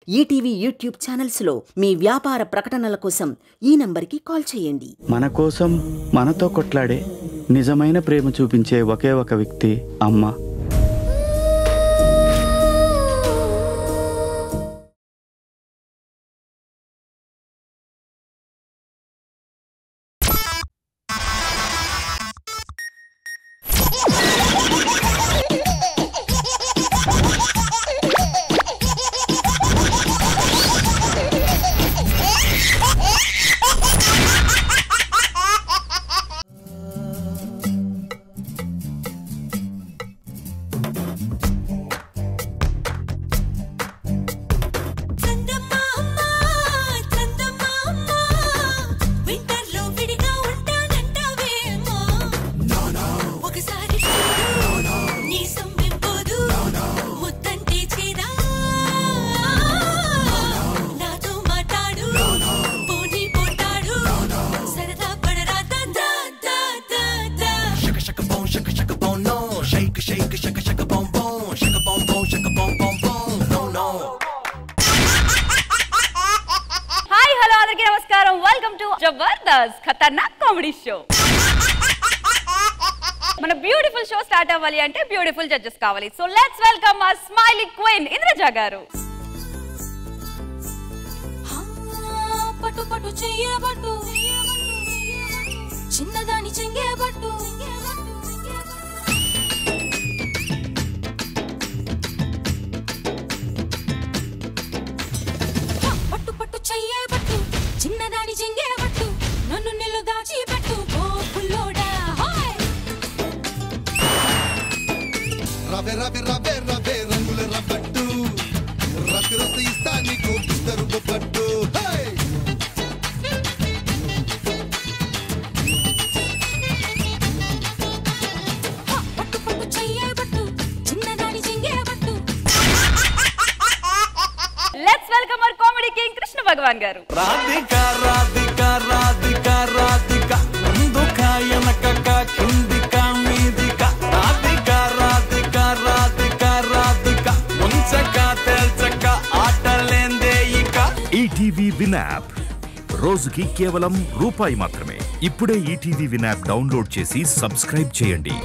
ETV YouTube channels లో మీ వ్యాపార ప్రకటనల కోసం ఈ నంబర్కి కాల్ చేయండి. మన కోసం మనతో కొట్లాడే నిజమైన ప్రేమ చూపించే ఒకే ఒక వ్యక్తి అమ్మ. జబర్దస్త్ ఖతర్నాక్ కామెడీ షో. మన బ్యూటిఫుల్ షో స్టార్ట్ అవ్వాలి అంటే బ్యూటిఫుల్ జడ్జెస్ కావాలి. So let's welcome our smiling queen Indraja గారు. పట్టు పట్టు చెయ్యబట్టు చిన్నదాని చెంగేబట్టు పట్టు పట్టు చెయ్యబట్టు చిన్నదాని చెంగేబట్టు నన్ను నిల్లు దాచిపెట్టు గోపుల్లోడా రవే రవే రవే రవే రంగుల రబ్బట్టు రసి రసి ఇస్తా నీకు బిస్తరు బొబ్బట్టు పట్టు పట్టు చెయ్యబట్టు చిన్నదాని చెంగేబట్టు. Let's welcome our comedy king Krishna Bhagavan గారు. రాధికా రాధికా రాధికా రాధికా ముందుకా ఎనకక కిందికా మీదికా రాధికా రాధికా రాధికా రాధికా ముంచక తేల్చక ఆటలేందే ఇక. ఈటీవీ విన్ యాప్ రోజుకి కేవలం రూపాయి మాత్రమే. ఇప్పుడే ఈటీవీ విన్ యాప్ డౌన్లోడ్ చేసి సబ్స్క్రైబ్ చేయండి.